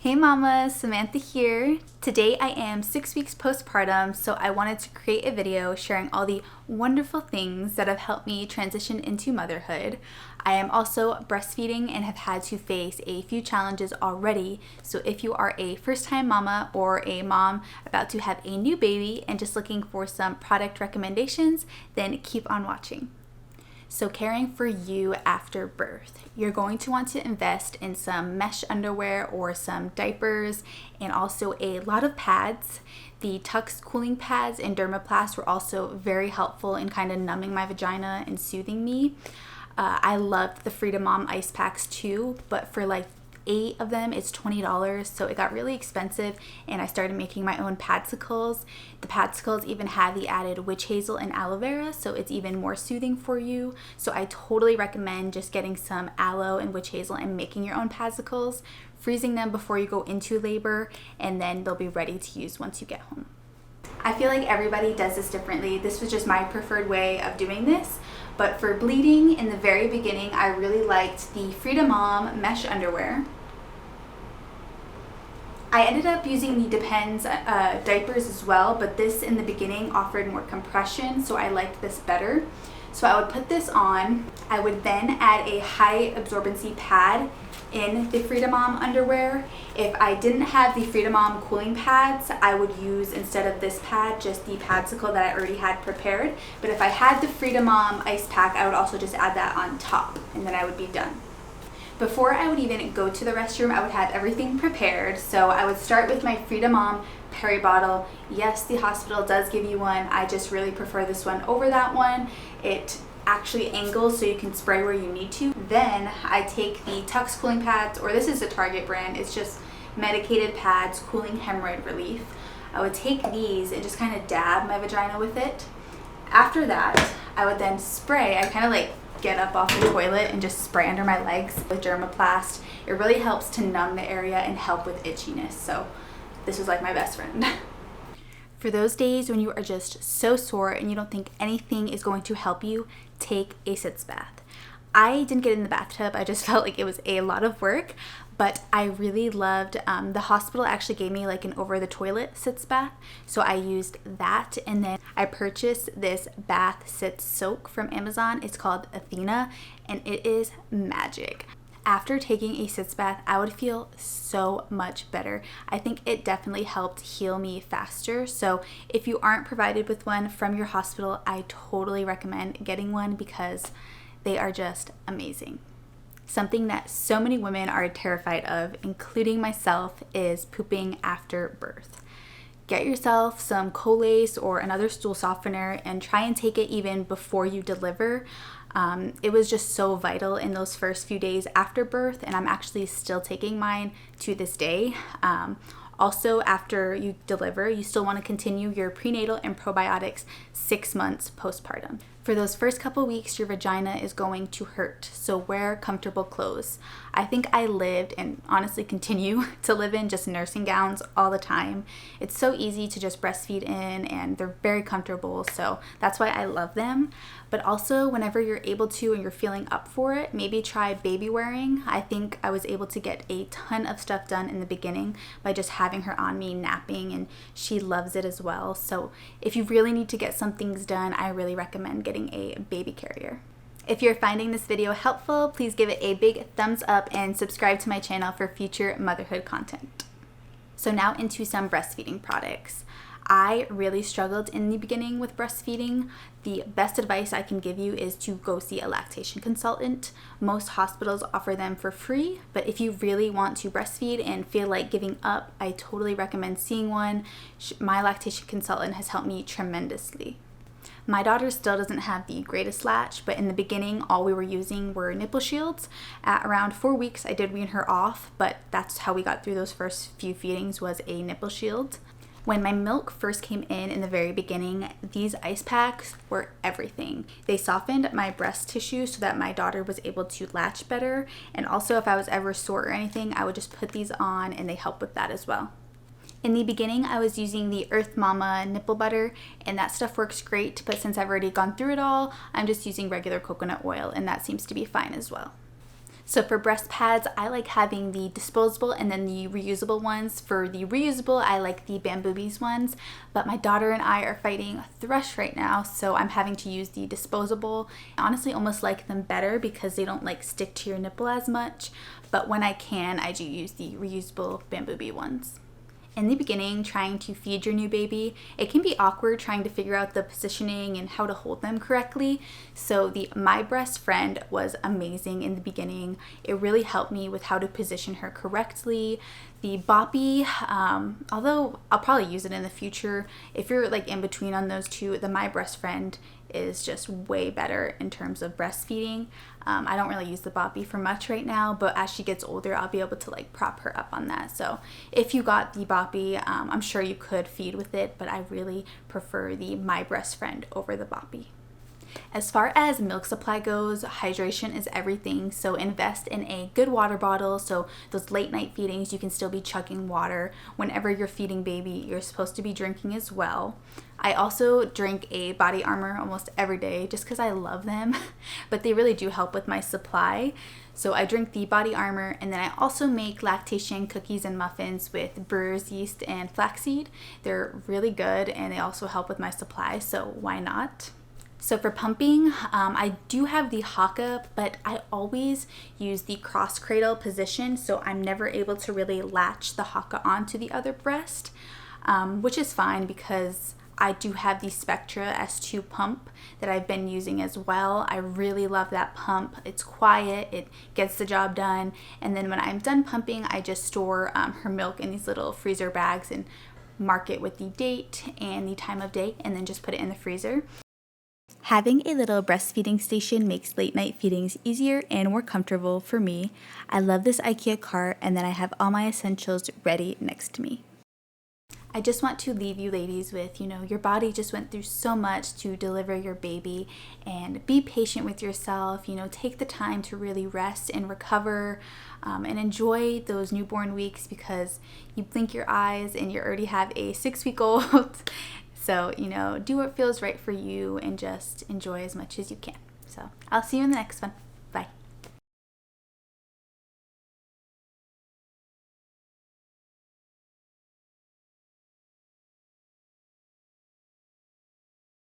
Hey mama, Samantha here. Today I am 6 weeks postpartum, so I wanted to create a video sharing all the wonderful things that have helped me transition into motherhood. I am also breastfeeding and have had to face a few challenges already, so if you are a first-time mama or a mom about to have a new baby and just looking for some product recommendations, then keep on watching. So caring for you after birth, you're going to want to invest in some mesh underwear or some diapers and also a lot of pads. The Tux cooling pads and Dermaplast were also very helpful in kind of numbing my vagina and soothing me. I loved the Freedom Mom ice packs too, but for like 8 of them it's $20, so it got really expensive and I started making my own padsicles. The padsicles even have the added witch hazel and aloe vera, so it's even more soothing for you. So I totally recommend just getting some aloe and witch hazel and making your own padsicles, freezing them before you go into labor, and then they'll be ready to use once you get home. I feel like everybody does this differently. This was just my preferred way of doing this. But for bleeding in the very beginning, I really liked the Freedom Mom mesh underwear. I ended up using the Depends diapers as well, but this in the beginning offered more compression, so I liked this better. So I would put this on. I would then add a high absorbency pad in the Freedom Mom underwear. If I didn't have the Freedom Mom cooling pads, I would use, instead of this pad, just the padsicle that I already had prepared. But if I had the Freedom Mom ice pack, I would also just add that on top, and then I would be done. Before I would even go to the restroom, I would have everything prepared. So I would start with my Freedom Mom Peri bottle. Yes, the hospital does give you one. I just really prefer this one over that one. It actually angles so you can spray where you need to. Then I take the Tux cooling pads, or this is a Target brand. It's just medicated pads, cooling hemorrhoid relief. I would take these and just kind of dab my vagina with it. After that, I would then spray. I kind of like get up off the toilet and just spray under my legs with Dermaplast. It really helps to numb the area and help with itchiness. So this was like my best friend. For those days when you are just so sore and you don't think anything is going to help you, take a Sis Bath. I didn't get in the bathtub. I just felt like it was a lot of work, but I really loved, the hospital actually gave me like an over the toilet Sis Bath. So I used that, and then I purchased this bath sit soak from Amazon. It's called Athena and it is magic. After taking a Sis Bath, I would feel so much better. I think it definitely helped heal me faster. So if you aren't provided with one from your hospital, I totally recommend getting one because they are just amazing. Something that so many women are terrified of, including myself, is pooping after birth. Get yourself some Colace or another stool softener and try and take it even before you deliver. It was just so vital in those first few days after birth, and I'm actually still taking mine to this day. Also, after you deliver, you still want to continue your prenatal and probiotics 6 months postpartum. For those first couple weeks, your vagina is going to hurt, so wear comfortable clothes. I think I lived, and honestly continue to live in, just nursing gowns all the time. It's so easy to just breastfeed in, and they're very comfortable, so that's why I love them. But also, whenever you're able to and you're feeling up for it, maybe try baby wearing. I think I was able to get a ton of stuff done in the beginning by just having her on me napping, and she loves it as well. So if you really need to get some things done, I really recommend getting a baby carrier. If you're finding this video helpful, please give it a big thumbs up and subscribe to my channel for future motherhood content. So now into some breastfeeding products. I really struggled in the beginning with breastfeeding. The best advice I can give you is to go see a lactation consultant. Most hospitals offer them for free, but if you really want to breastfeed and feel like giving up, I totally recommend seeing one. My lactation consultant has helped me tremendously. My daughter still doesn't have the greatest latch, but in the beginning, all we were using were nipple shields. At around 4 weeks, I did wean her off, but that's how we got through those first few feedings, was a nipple shield. When my milk first came in the very beginning, these ice packs were everything. They softened my breast tissue so that my daughter was able to latch better. And also if I was ever sore or anything, I would just put these on and they help with that as well. In the beginning, I was using the Earth Mama nipple butter, and that stuff works great, but since I've already gone through it all, I'm just using regular coconut oil, and that seems to be fine as well. So for breast pads, I like having the disposable and then the reusable ones. For the reusable, I like the Bamboo Bees ones, but my daughter and I are fighting a thrush right now, so I'm having to use the disposable. I honestly almost like them better because they don't like stick to your nipple as much, but when I can, I do use the reusable Bamboo Bee ones. In the beginning, trying to feed your new baby, it can be awkward trying to figure out the positioning and how to hold them correctly. So the My Breast Friend was amazing in the beginning. It really helped me with how to position her correctly. The Boppy, although I'll probably use it in the future, if you're like in between on those two, the My Breast Friend is just way better in terms of breastfeeding. I don't really use the Boppy for much right now, but as she gets older, I'll be able to like prop her up on that. So if you got the Boppy, I'm sure you could feed with it, but I really prefer the My Breast Friend over the Boppy. As far as milk supply goes, hydration is everything, so invest in a good water bottle. So those late night feedings, you can still be chugging water. Whenever you're feeding baby, you're supposed to be drinking as well. I also drink a Body Armor almost every day just because I love them, but they really do help with my supply. So I drink the Body Armor, and then I also make lactation cookies and muffins with brewer's yeast and flaxseed. They're really good, and they also help with my supply, so why not? So for pumping, I do have the Haka, but I always use the cross cradle position, so I'm never able to really latch the Haka onto the other breast, which is fine because I do have the Spectra S2 pump that I've been using as well. I really love that pump. It's quiet, it gets the job done, and then when I'm done pumping, I just store her milk in these little freezer bags and mark it with the date and the time of day, and then just put it in the freezer. Having a little breastfeeding station makes late night feedings easier and more comfortable for me. I love this IKEA cart, and then I have all my essentials ready next to me. I just want to leave you ladies with, your body just went through so much to deliver your baby, and be patient with yourself, take the time to really rest and recover, and enjoy those newborn weeks, because you blink your eyes and you already have a 6-week-old. So, do what feels right for you and just enjoy as much as you can. So I'll see you in the next one.